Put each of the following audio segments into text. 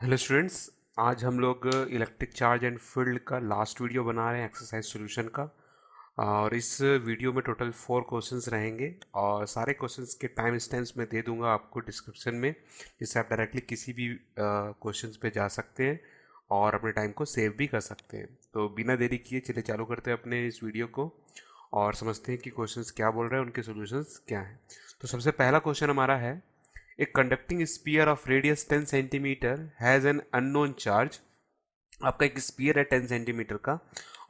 Hello students. आज हम लोग इलेक्ट्रिक चार्ज एंड फील्ड का लास्ट वीडियो बना रहे हैं एक्सरसाइज सॉल्यूशन का। और इस वीडियो में टोटल 4 क्वेश्चंस रहेंगे और सारे क्वेश्चंस के टाइम स्टैम्प्स मैं दे दूंगा आपको डिस्क्रिप्शन में, जिससे आप डायरेक्टली किसी भी क्वेश्चंस पे जा सकते हैं और अपने टाइम को सेव भी कर सकते हैं। तो बिना देरी किए चलिए चालू करते हैं अपने इस वीडियो को और समझते हैं कि क्वेश्चंस क्या बोल रहे हैं, उनके सॉल्यूशंस क्या हैं। तो सबसे पहला क्वेश्चन हमारा है, A conducting sphere of radius 10 centimetre has an unknown charge। आपका एक स्पीयर है 10 सेंटीमीटर का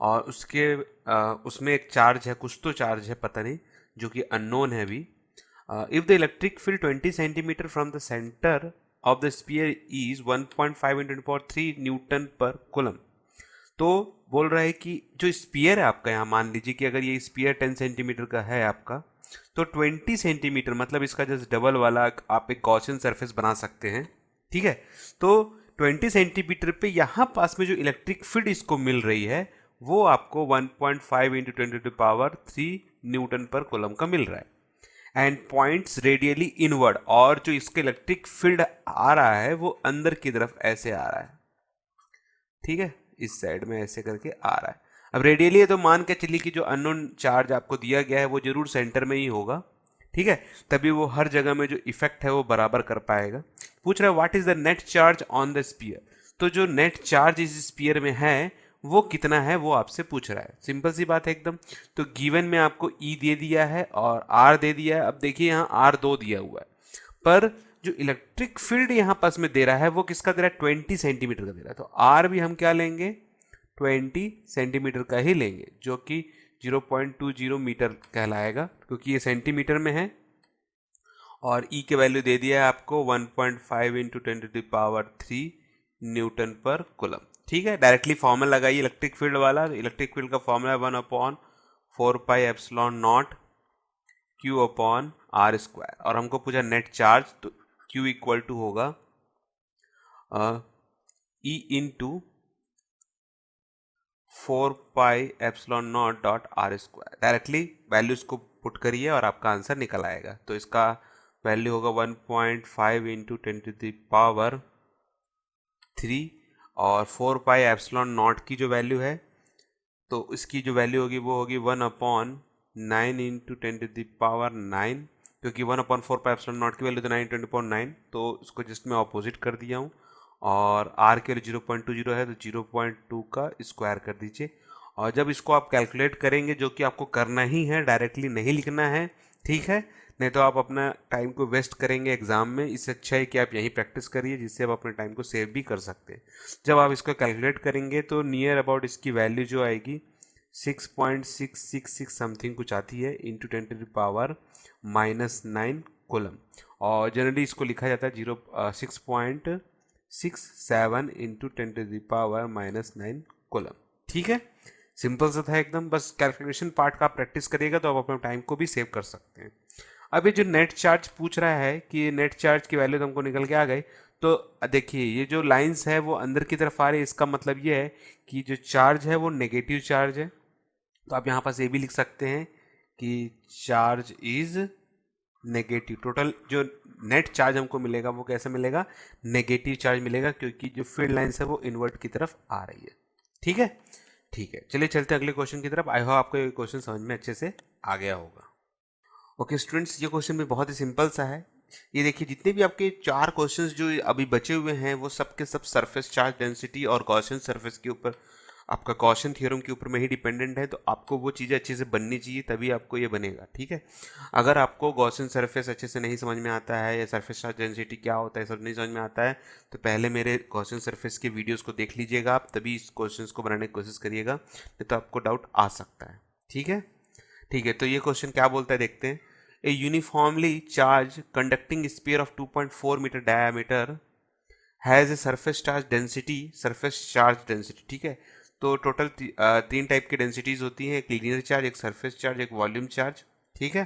और उसमें एक चार्ज है, कुछ तो चार्ज है पता नहीं, जो कि अननोन है अभी। If the electric field 20 centimetre from the centre of the sphere is 1.5 into 3 Newton per coulomb. तो बोल रहा है कि जो स्पीयर है आपका, यहाँ मान लीजिए कि अगर ये स्पीयर 10 सेंटीमीटर का है आपका, तो 20 सेंटीमीटर मतलब इसका जस्ट डबल वाला आप एक गॉसियन सरफेस बना सकते हैं। ठीक है, तो 20 सेंटीमीटर पे यहाँ पास में जो इलेक्ट्रिक फील्ड इसको मिल रही है वो आपको 1.5 इंटू 10⁻³ न्यूटन पर कूलम का मिल रहा है एंड पॉइंट्स रेडियली इनवर्ड। और जो इसका इलेक्ट्रिक फील्ड आ रहा है वो अंदर की तरफ ऐसे आ रहा है। ठीक है, इस साइड में ऐसे करके आ रहा है। अब रेडियली है तो मान के चलिए कि जो अननोन चार्ज आपको दिया गया है वो जरूर सेंटर में ही होगा। ठीक है, तभी वो हर जगह में जो इफेक्ट है वो बराबर कर पाएगा। पूछ रहा है what is the net charge on the sphere. तो जो नेट चार्ज इस स्पीयर में है वो कितना है वो आपसे पूछ रहा है। सिंपल सी बात है एकदम। तो गिवन में आपको ई दे दिया है और आर दे दिया है। अब देखिए यहाँ आर 2 दिया हुआ है, पर जो इलेक्ट्रिक फील्ड यहाँ पास में दे रहा है वो किसका दे रहा है, 20 सेंटीमीटर का दे रहा है। तो आर भी हम क्या लेंगे, 20 सेंटीमीटर का ही लेंगे, जो कि 0.20 मीटर कहलाएगा क्योंकि ये सेंटीमीटर में है। और ई के वैल्यू दे दिया है आपको 1.5 इंटू 10⁻³ न्यूटन पर कूलम। ठीक है, डायरेक्टली फॉर्मूला लगाइए इलेक्ट्रिक फील्ड वाला। इलेक्ट्रिक फील्ड का formula 1/4πε0 Q upon R square. और हमको पूछा नेट चार्ज, तो Q इक्वल टू होगा E इंटू 4πε0 डायरेक्टली वैल्यूज को पुट करिए और आपका आंसर निकल आएगा। तो इसका वैल्यू होगा 1.5 इंटू 10⁻³ और 4πε0 की जो वैल्यू है तो इसकी जो वैल्यू होगी वो होगी 1/9 इंटू 10⁹ क्योंकि 1/4πε0 की वैल्यू तो 9 10⁹, तो इसको जस्ट मैं ऑपोजिट कर दिया हूँ। और आर के लिए 0.20 है तो 0.2 का स्क्वायर कर दीजिए। और जब इसको आप कैलकुलेट करेंगे, जो कि आपको करना ही है, डायरेक्टली नहीं लिखना है, ठीक है, नहीं तो आप अपना टाइम को वेस्ट करेंगे एग्जाम में। इससे अच्छा है कि आप यहीं प्रैक्टिस करिए, जिससे आप अपने टाइम को सेव भी कर सकते हैं। जब आप इसको कैलकुलेट करेंगे तो नियर अबाउट इसकी वैल्यू जो आएगी 6.666 समथिंग कुछ आती है इंटू 10⁻⁻9 कूलम। और जनरली इसको लिखा जाता है 6.67 इंटू 10⁻⁻9 कूलम। ठीक है, सिंपल सा था एकदम। बस कैलकुलेशन पार्ट का आप प्रैक्टिस करिएगा तो आप अपने टाइम को भी सेव कर सकते हैं। अब ये जो नेट चार्ज पूछ रहा है कि नेट चार्ज की वैल्यू तो हमको निकल के आ गई। तो देखिए ये जो लाइंस है वो अंदर की तरफ आ रही है, इसका मतलब ये है कि जो चार्ज है वो नेगेटिव चार्ज है। तो आप यहाँ पास ये भी लिख सकते हैं कि चार्ज इज नेगेटिव। टोटल जो नेट चार्ज हमको मिलेगा वो कैसे मिलेगा, नेगेटिव चार्ज मिलेगा, क्योंकि जो फील्ड लाइंस है वो इनवर्ट की तरफ आ रही है। ठीक है, ठीक है, चलिए चलते हैं अगले क्वेश्चन की तरफ। आई होप आपको ये क्वेश्चन समझ में अच्छे से आ गया होगा। ओके स्टूडेंट्स, ये क्वेश्चन भी बहुत ही सिंपल सा है। ये देखिए जितने भी आपके 4 क्वेश्चंस जो अभी बचे हुए हैं वो सब के सब सरफेस चार्ज डेंसिटी और गॉसियन सरफेस के ऊपर, आपका गॉसियन थ्योरम के ऊपर में ही डिपेंडेंट है। तो आपको वो चीज़ें अच्छे से बननी चाहिए, तभी आपको ये बनेगा। ठीक है, अगर आपको गॉसियन सरफेस अच्छे से नहीं समझ में आता है या सरफेस चार्ज डेंसिटी क्या होता है सब नहीं समझ में आता है, तो पहले मेरे गॉसियन सरफेस के वीडियोज़ को देख लीजिएगा आप, तभी इस क्वेश्चन को बनाने की कोशिश करिएगा, नहीं तो आपको डाउट आ सकता है। ठीक है, ठीक है, तो ये क्वेश्चन क्या बोलता है देखते हैं। A uniformly charged conducting sphere of 2.4 meter diameter has a surface charge density। ठीक है, तो टोटल 3 टाइप की डेंसिटीज होती हैं, एक लीनियर चार्ज, एक सरफेस चार्ज, एक वॉल्यूम चार्ज। ठीक है,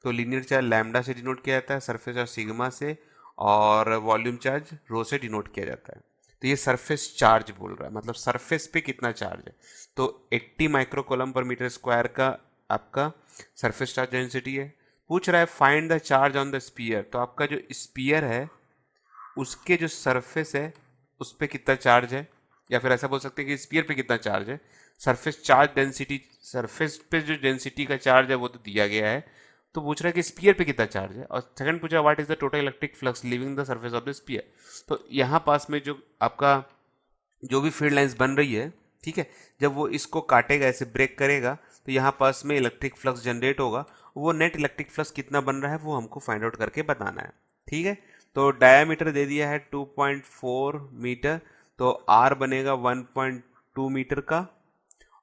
तो लीनियर चार्ज लैम्डा से डिनोट किया जाता है, सरफेस चार्ज सिग्मा से, और वॉल्यूम चार्ज रो से डिनोट किया जाता है। तो ये सरफेस चार्ज बोल रहा है, मतलब सरफेस पे कितना चार्ज है। तो 80 micro coulomb per metre square का आपका सरफेस चार्ज डेंसिटी है। पूछ रहा है find the charge on the sphere. तो आपका जो स्पीयर है उसके जो सरफेस है उस पर कितना चार्ज है, या फिर ऐसा बोल सकते हैं कि स्फीयर पे कितना चार्ज है। सरफेस चार्ज डेंसिटी, सरफेस पे जो डेंसिटी का चार्ज है वो तो दिया गया है, तो पूछ रहा है कि स्फीयर पे कितना चार्ज है। और सेकंड पूछा what is the total electric flux living the surface of the sphere. तो यहाँ पास में जो आपका जो भी फील्ड लाइंस बन रही है, ठीक है, जब वो इसको काटेगा, ऐसे ब्रेक करेगा, तो यहाँ पास में इलेक्ट्रिक फ्लक्स जनरेट होगा। वो नेट इलेक्ट्रिक फ्लक्स कितना बन रहा है वो हमको फाइंड आउट करके बताना है, ठीक है। तो डायामीटर दे दिया है 2.4 मीटर, तो आर बनेगा 1.2 मीटर का,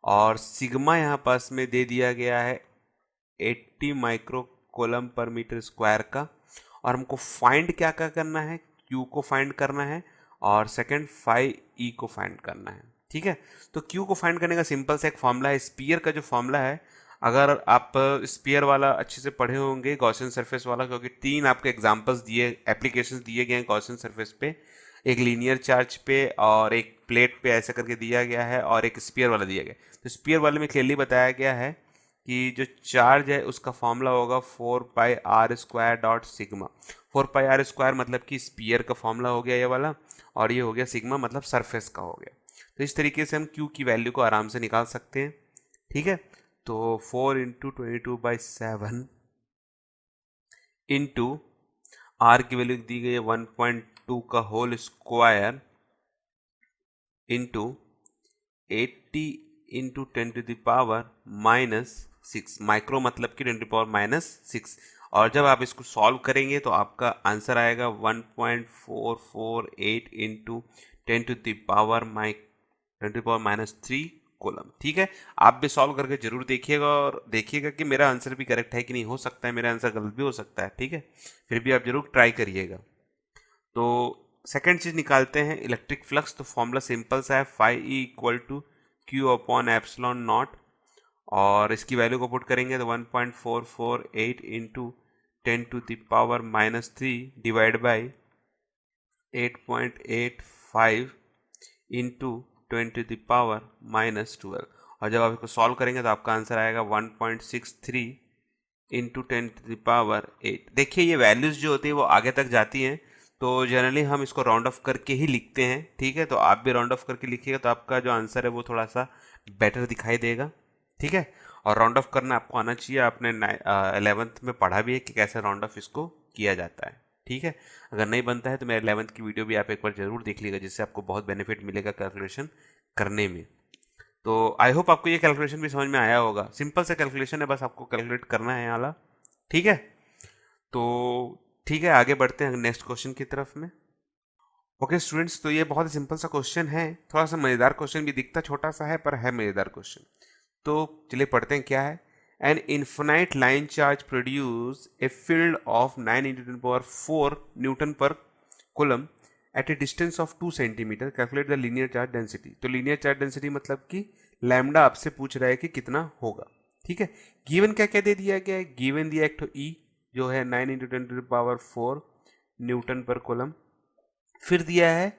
और सिग्मा यहाँ पास में दे दिया गया है 80 माइक्रो कोलम पर मीटर स्क्वायर का। और हमको फाइंड क्या क्या करना है, क्यू को फाइंड करना है, और सेकंड फाई ई को फाइंड करना है, ठीक है। तो क्यू को फाइंड करने का सिंपल सा एक फॉर्मूला है, स्पीयर का जो फॉर्मूला है। अगर आप स्पीयर वाला अच्छे से पढ़े होंगे, गॉसियन सरफेस वाला, क्योंकि 3 आपके एग्जांपल्स दिए, एप्लीकेशंस दिए गए हैं गॉसियन सरफेस पे, एक लीनियर चार्ज पे और एक प्लेट पे ऐसा करके दिया गया है, और एक स्पीयर वाला दिया गया। तो स्पीयर वाले में क्लियरली बताया गया है कि जो चार्ज है उसका फॉर्मूला होगा 4πr² डॉट सिग्मा। 4πr² मतलब कि स्पीयर का फॉर्मूला हो गया ये वाला, और ये हो गया सिग्मा मतलब सरफेस का हो गया। तो इस तरीके से हम क्यू की वैल्यू को आराम से निकाल सकते हैं, ठीक है। तो 4 इंटू 22/7 इंटू आर की वैल्यू दी गई है 1.2 का whole square into 80 into 10⁻⁻6 micro मतलब कि 10⁻⁻6। और जब आप इसको सॉल्व करेंगे तो आपका आंसर आएगा 1.448 इंटू 10⁻⁻3 कोलम, ठीक है। आप भी सॉल्व करके जरूर देखिएगा, और देखिएगा कि मेरा आंसर भी करेक्ट है कि नहीं। हो सकता है मेरा आंसर गलत भी हो सकता है, ठीक है, फिर भी आप जरूर ट्राई करिएगा। तो सेकंड चीज निकालते हैं इलेक्ट्रिक फ्लक्स। तो फॉर्मूला सिंपल सा है, phi E equal to Q upon epsilon naught, और इसकी वैल्यू को पुट करेंगे तो 1.448 इंटू 10⁻³ डिवाइड बाई 8.85 इंटू 10⁻⁻12। और जब आप इसको सॉल्व करेंगे तो आपका आंसर आएगा 1.63 इंटू 10⁸। देखिए ये वैल्यूज़ जो होती है वो आगे तक जाती हैं, तो जनरली हम इसको राउंड ऑफ करके ही लिखते हैं, ठीक है। तो आप भी राउंड ऑफ करके लिखिएगा तो आपका जो आंसर है वो थोड़ा सा बेटर दिखाई देगा, ठीक है। और राउंड ऑफ करना आपको आना चाहिए, आपने 11th में पढ़ा भी है कि कैसे राउंड ऑफ इसको किया जाता है, ठीक है। अगर नहीं बनता है तो मेरे 11th की वीडियो भी आप एक बार जरूर देख लीजिएगा, जिससे आपको बहुत बेनिफिट मिलेगा कैलकुलेशन करने में। तो आई होप आपको ये कैलकुलेशन भी समझ में आया होगा। सिंपल सा कैलकुलेशन है, बस आपको कैलकुलेट करना है वाला, ठीक है। तो ठीक है, आगे बढ़ते हैं नेक्स्ट क्वेश्चन की तरफ में। ओके स्टूडेंट्स, तो ये बहुत ही सिंपल सा क्वेश्चन है, थोड़ा सा मज़ेदार क्वेश्चन भी दिखता छोटा सा है पर है मज़ेदार क्वेश्चन। तो चलिए पढ़ते हैं क्या है। An infinite line charge produce a field of 9 × 10⁴ newton per coulomb at a distance of 2 centimetre, calculate the linear charge density. तो लीनियर चार्ज डेंसिटी मतलब कि लैम्डा आपसे पूछ रहा है कि कितना होगा, ठीक है। गिवन क्या क्या दे दिया गया है, गिवन दिया एक तो ई जो है 9 × 10⁴ न्यूटन पर कूलम, फिर दिया है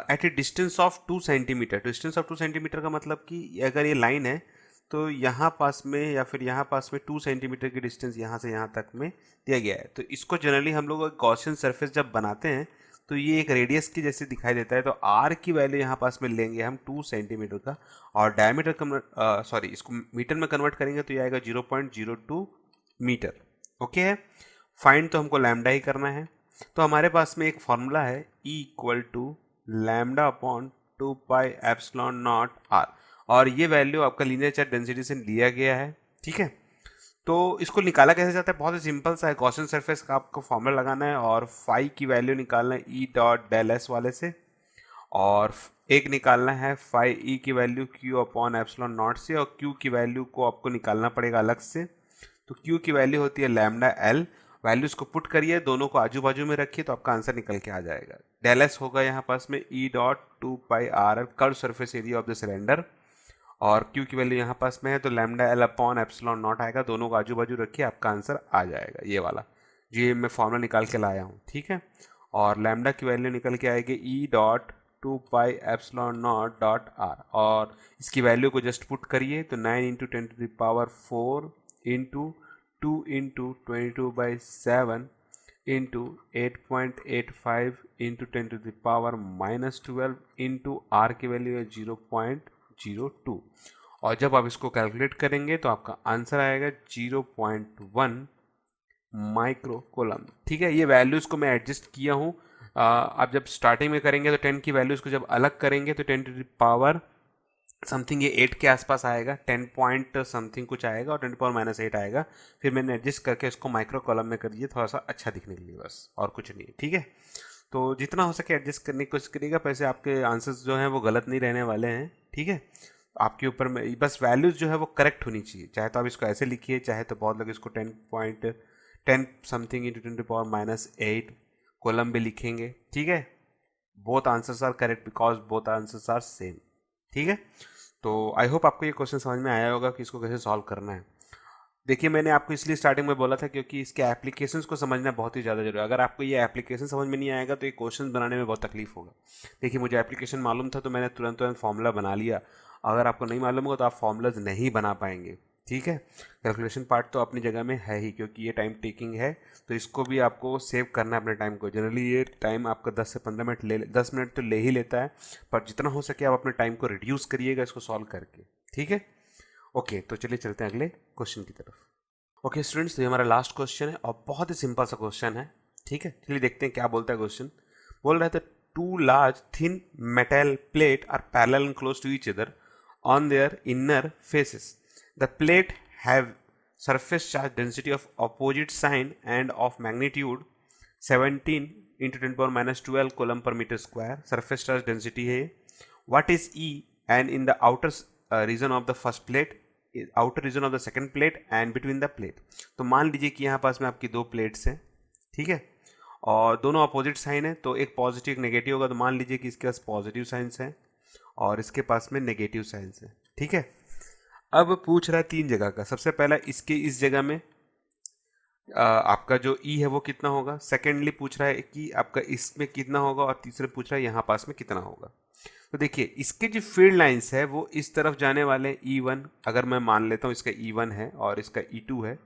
at a distance of 2 centimetre. Distance of 2 centimetre का मतलब कि अगर ये लाइन है तो यहाँ पास में या फिर यहाँ पास में 2 सेंटीमीटर की डिस्टेंस यहाँ से यहाँ तक में दिया गया है। तो इसको जनरली हम लोग गॉसियन सरफेस जब बनाते हैं तो ये एक रेडियस की जैसे दिखाई देता है। तो आर की वैल्यू यहाँ पास में लेंगे हम 2 सेंटीमीटर का, और डायमीटर कन्वर्ट इसको मीटर में कन्वर्ट करेंगे तो ये आएगा 0.02 मीटर, ओके है। फाइंड तो हमको लैम्डा ही करना है। तो हमारे पास में एक फॉर्मूला है E equal to lambda upon 2πε0 r, और ये वैल्यू आपका लीनियर चार्ज डेंसिटी से लिया गया है, ठीक है। तो इसको निकाला कैसे जाता है, बहुत ही सिंपल सा है। गॉसियन सरफेस का आपको फॉर्मूला लगाना है और फाई की वैल्यू निकालना है E डॉट डेल एस वाले से, और एक निकालना है फाई ई की value Q upon epsilon not से, और क्यू की वैल्यू को आपको निकालना पड़ेगा अलग से। तो क्यू की वैल्यू होती है लैम्डा एल, वैल्यूज को पुट करिए, दोनों को आजू बाजू में रखिए तो आपका आंसर निकल के आ जाएगा। डेल एस होगा यहाँ पास में E dot 2πr curve surface area of the cylinder, और क्यू की वैल्यू यहाँ पास में है तो lambda L upon epsilon not आएगा, दोनों को आजू बाजू रखिए आपका आंसर आ जाएगा ये वाला, जी मैं फॉर्मूला निकाल के लाया हूँ, ठीक है। और लैम्डा की वैल्यू निकल के आएगी ई डॉट 2πε0 डॉट आर, और इसकी वैल्यू को जस्ट पुट करिए तो 9 × 10⁴ into 2 × 22/7 into 8.85 into 10⁻⁻12 into R की वैल्यू है 0.02। और जब आप इसको कैलकुलेट करेंगे तो आपका आंसर आएगा 0.1 माइक्रो कोलम। ठीक है, ये वैल्यूज़ को मैं एडजस्ट किया हूँ। आप जब स्टार्टिंग में करेंगे तो 10 की वैल्यूज़ को जब अलग करेंगे तो 10⁻समथिंग ये 8 के आसपास आएगा, 10 पॉइंट समथिंग कुछ आएगा और 10⁻⁸ आएगा। फिर मैंने एडजस्ट करके इसको माइक्रो कॉलम में कर दिया थोड़ा सा अच्छा दिखने के लिए, बस और कुछ नहीं है। ठीक है, तो जितना हो सके एडजस्ट करने की कोशिश करिएगा, वैसे आपके आंसर्स जो हैं वो गलत नहीं रहने वाले हैं। ठीक है, आपके ऊपर में बस वैल्यूज़ जो है वो करेक्ट होनी चाहिए। चाहे तो आप इसको ऐसे लिखिए, चाहे तो बहुत लोग इसको 10 समथिंग इंटू 10⁻⁸ कॉलम भी लिखेंगे। ठीक है, both answers are correct because both answers are same. ठीक है, तो आई होप आपको ये क्वेश्चन समझ में आया होगा कि इसको कैसे सॉल्व करना है। देखिए, मैंने आपको इसलिए स्टार्टिंग में बोला था क्योंकि इसके एप्लीकेशंस को समझना बहुत ही ज़्यादा जरूरी है। अगर आपको ये एप्लीकेशन समझ में नहीं आएगा तो ये क्वेश्चन बनाने में बहुत तकलीफ होगा। देखिए, मुझे एप्लीकेशन मालूम था तो मैंने तुरंत तुरंत फॉर्मूला बना लिया। अगर आपको नहीं मालूम होगा तो आप फॉर्मूलाज नहीं बना पाएंगे। ठीक है, कैलकुलेशन पार्ट तो अपनी जगह में है ही, क्योंकि ये टाइम टेकिंग है, तो इसको भी आपको सेव करना है अपने टाइम को। जनरली ये टाइम आपका 10 से 15 मिनट 10 मिनट तो ले ही लेता है, पर जितना हो सके आप अपने टाइम को रिड्यूस करिएगा इसको सॉल्व करके। ठीक है, ओके, तो चलिए चलते हैं अगले क्वेश्चन की तरफ। ओके स्टूडेंट्स, तो ये हमारा लास्ट क्वेश्चन है और बहुत ही सिंपल सा क्वेश्चन है। ठीक है, चलिए देखते हैं क्या बोलता है क्वेश्चन। बोल रहे थे, two large thin metal plate are parallel and close to each other on their inner faces. The plate have surface charge density of opposite sign and of magnitude 17 into 10⁻12 coulomb per meter square. Surface charge density है। What is E and in the outer region of the first plate, outer region of the second plate and between the plate? तो मान लीजिए कि यहाँ पास में आपकी दो plates हैं। ठीक है, और दोनों अपोजिट साइन है, तो एक पॉजिटिव एक नेगेटिव होगा। तो मान लीजिए कि इसके पास पॉजिटिव साइंस है और इसके पास में नेगेटिव साइंस है। ठीक है, अब पूछ रहा है 3 जगह का। सबसे पहला इसके इस जगह में आपका जो ई है वो कितना होगा। सेकेंडली पूछ रहा है कि आपका इसमें कितना होगा, और तीसरे पूछ रहा है यहाँ पास में कितना होगा। तो देखिए, इसके जो फील्ड लाइंस है वो इस तरफ जाने वाले हैं E1। अगर मैं मान लेता हूँ इसका E1 है और इसका E2 है,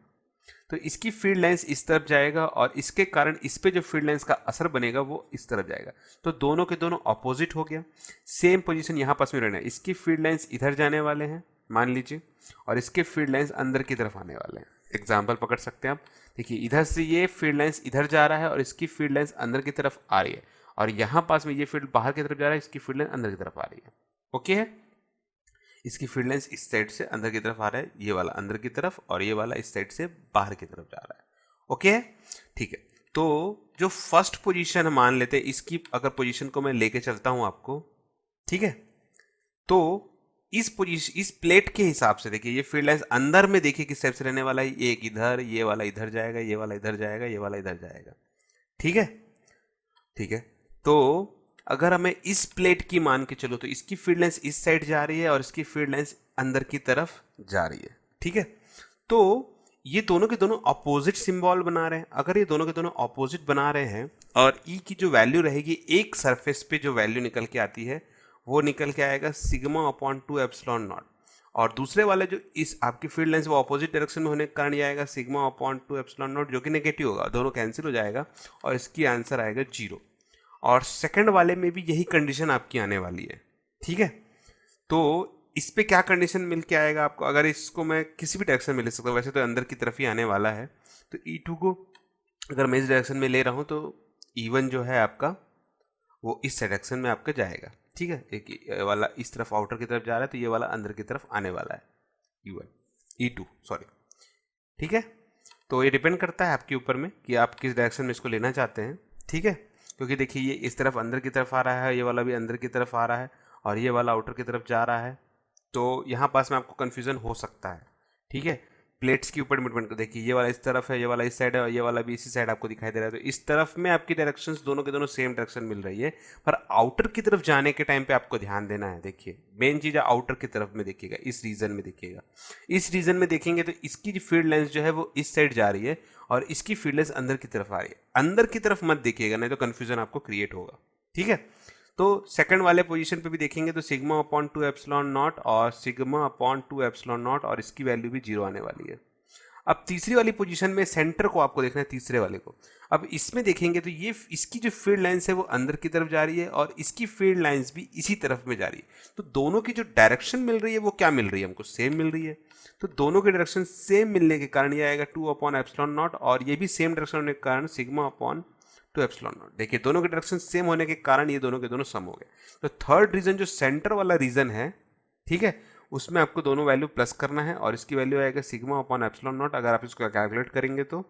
तो इसकी फील्ड लाइंस इस तरफ जाएगा और इसके कारण इस पे जो फील्ड लाइंस का असर बनेगा वो इस तरफ जाएगा। तो दोनों के दोनों अपोजिट हो गया। सेम पोजीशन यहाँ पास में रहना है। इसकी फील्ड लाइंस इधर जाने वाले हैं मान लीजिए, और इसके फील्ड लाइंस अंदर की तरफ आने वाले हैं। एग्जाम्पल पकड़ सकते हैं आप। देखिए, इधर से ये फील्ड लाइंस इधर जा रहा है और इसकी फील्ड लाइंस अंदर की तरफ आ रही है, और यहाँ पास में ये फील्ड बाहर की तरफ जा रहा है, इसकी फील्ड लाइन अंदर की तरफ आ रही है। ओके है, इसकी फील्ड लाइंस इस साइड से अंदर की तरफ आ रहा है, ये वाला अंदर की तरफ, और ये वाला इस साइड से बाहर की तरफ जा रहा है। ओके है, ठीक है। तो जो फर्स्ट पोजीशन मान लेते हैं, इसकी अगर पोजीशन को मैं लेके चलता हूं आपको, ठीक है, तो इस पोजीशन इस प्लेट के हिसाब से देखिए, ये फील्ड लाइंस अंदर में देखिए किस टाइप से रहने वाला है। एक इधर, ये वाला इधर जाएगा, ये वाला इधर जाएगा, ये वाला इधर जाएगा। ठीक है, ठीक है। तो अगर हमें इस प्लेट की मान के चलो, तो इसकी फील्ड लाइंस इस साइड जा रही है और इसकी फील्ड लाइंस अंदर की तरफ जा रही है। ठीक है, तो ये दोनों के दोनों अपोजिट सिंबल बना रहे हैं। अगर ये दोनों के दोनों अपोजिट बना रहे हैं और ई की जो वैल्यू रहेगी, एक सरफेस पे जो वैल्यू निकल के आती है वो निकल के आएगा σ/2 एप्सिलॉन नॉट, और दूसरे वाले जो इस आपकी फील्ड लाइंस वो अपोजिट डायरेक्शन में होने के कारण ये आएगा σ/2 एप्सिलॉन नॉट, जो कि नेगेटिव होगा। दोनों कैंसिल हो जाएगा और इसकी आंसर आएगा 0। और सेकंड वाले में भी यही कंडीशन आपकी आने वाली है। ठीक है, तो इस पे क्या कंडीशन मिल के आएगा आपको। अगर इसको मैं किसी भी डायरेक्शन में ले सकता हूँ, वैसे तो अंदर की तरफ ही आने वाला है, तो E2 को अगर मैं इस डायरेक्शन में ले रहा हूँ तो E1 जो है आपका वो इस डायरेक्शन में आपका जाएगा। ठीक है, एक वाला इस तरफ आउटर की तरफ जा रहा है, तो ये वाला अंदर की तरफ आने वाला है E2 सॉरी। ठीक है, तो ये डिपेंड करता है आपके ऊपर में कि आप किस डायरेक्शन में इसको लेना चाहते हैं। ठीक है, क्योंकि देखिए ये इस तरफ अंदर की तरफ आ रहा है, ये वाला भी अंदर की तरफ आ रहा है, और ये वाला आउटर की तरफ जा रहा है, तो यहाँ पास में आपको कन्फ्यूजन हो सकता है। ठीक है, प्लेट्स के ऊपर डिपेंड कर, देखिए ये वाला इस तरफ है, ये वाला इस साइड है, और ये वाला भी इसी साइड आपको दिखाई दे रहा है। तो इस तरफ में आपकी डायरेक्शंस दोनों के दोनों सेम डायरेक्शन मिल रही है, पर आउटर की तरफ जाने के टाइम पे आपको ध्यान देना है। देखिए मेन चीज़ है आउटर की तरफ में देखिएगा, इस रीजन में देखिएगा। इस रीजन में देखेंगे तो इसकी जो फील्ड लाइंस जो है वो इस साइड जा रही है और इसकी फील्ड लाइंस अंदर की तरफ आ रही है। अंदर की तरफ मत देखिएगा, नहीं तो कन्फ्यूजन आपको क्रिएट होगा। ठीक है, तो सेकंड वाले पोजीशन पे भी देखेंगे तो σ/2 एप्सिलॉन नॉट और σ/2 एप्सिलॉन नॉट, और इसकी वैल्यू भी 0 आने वाली है। अब तीसरी वाली पोजीशन में सेंटर को आपको देखना है, तीसरे वाले को। अब इसमें देखेंगे तो ये इसकी जो फील्ड लाइंस है वो अंदर की तरफ जा रही है और इसकी फील्ड लाइंस भी इसी तरफ में जा रही है। तो दोनों की जो डायरेक्शन मिल रही है वो क्या मिल रही है, हमको सेम मिल रही है। तो दोनों की डायरेक्शन सेम मिलने के कारण ये आएगा 2/ε0, और ये भी सेम डायरेक्शन होने के कारण σ/2ε0। देखिए दोनों के डायरेक्शन सेम होने के कारण ये दोनों के दोनों सम हो गए। तो थर्ड रीजन जो सेंटर वाला रीजन है, ठीक है, उसमें आपको दोनों वैल्यू प्लस करना है और इसकी वैल्यू आएगा σ/ε0। अगर आप इसको कैलकुलेट करेंगे तो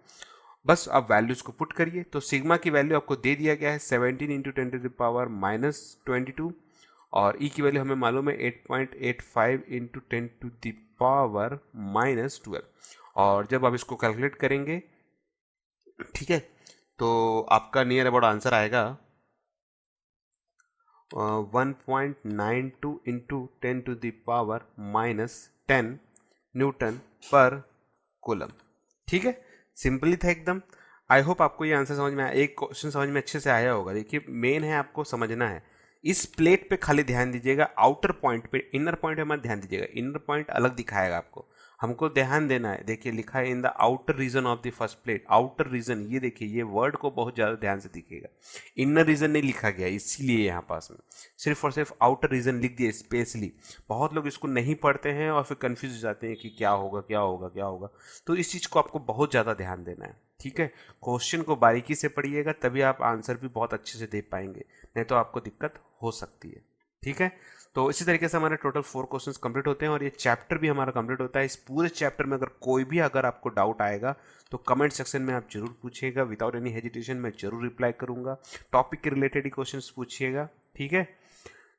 बस आप वैल्यूज को पुट करिए। तो सिग्मा की वैल्यू आपको दे दिया गया है 17 × 10⁻−22, और ई की वैल्यू हमें मालूम है 8.85 × 10⁻−12। और जब आप इसको कैलकुलेट करेंगे, ठीक है, तो आपका नियर अबाउट आंसर आएगा 1.92 × 10⁻10 न्यूटन पर कूलम। ठीक है, सिंपली था एकदम। आई होप आपको ये आंसर समझ में आया, एक क्वेश्चन समझ में अच्छे से आया होगा। देखिए मेन है आपको समझना है, इस प्लेट पे खाली ध्यान दीजिएगा, आउटर पॉइंट पे, इनर पॉइंट पे मत ध्यान दीजिएगा। इनर पॉइंट अलग दिखाएगा आपको, हमको ध्यान देना है। देखिए लिखा है in the outer region of the first plate, outer region, ये देखिए ये वर्ड को बहुत ज़्यादा ध्यान से दिखेगा। इनर रीजन नहीं लिखा गया, इसीलिए यहाँ पास में सिर्फ और सिर्फ आउटर रीजन लिख दिया स्पेशली। बहुत लोग इसको नहीं पढ़ते हैं और फिर कंफ्यूज हो जाते हैं कि क्या होगा क्या होगा क्या होगा। तो इस चीज़ को आपको बहुत ज़्यादा ध्यान देना है, ठीक है। क्वेश्चन को बारीकी से पढ़िएगा, तभी आप आंसर भी बहुत अच्छे से दे पाएंगे, नहीं तो आपको दिक्कत हो सकती है, ठीक है। तो इसी तरीके से हमारे टोटल 4 क्वेश्चंस कंप्लीट होते हैं और ये चैप्टर भी हमारा कंप्लीट होता है। इस पूरे चैप्टर में अगर आपको डाउट आएगा तो कमेंट सेक्शन में आप जरूर पूछिएगा, विदाउट एनी हेजिटेशन मैं जरूर रिप्लाई करूंगा। टॉपिक के रिलेटेड ही क्वेश्चंस पूछिएगा, ठीक है,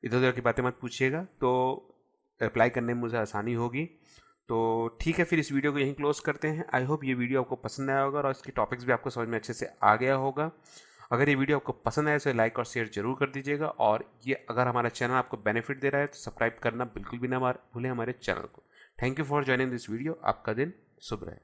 इधर उधर की बातें मत पूछिएगा, तो रिप्लाई करने में मुझे आसानी होगी। तो ठीक है, फिर इस वीडियो को यहीं क्लोज करते हैं। आई होप ये वीडियो आपको पसंद आया होगा और इसकी टॉपिक्स भी आपको समझ में अच्छे से आ गया होगा। अगर ये वीडियो आपको पसंद आए तो लाइक और शेयर जरूर कर दीजिएगा, और ये अगर हमारा चैनल आपको बेनिफिट दे रहा है तो सब्सक्राइब करना बिल्कुल भी ना भूलें हमारे चैनल को। Thank you for joining this video. आपका दिन शुभ रहे।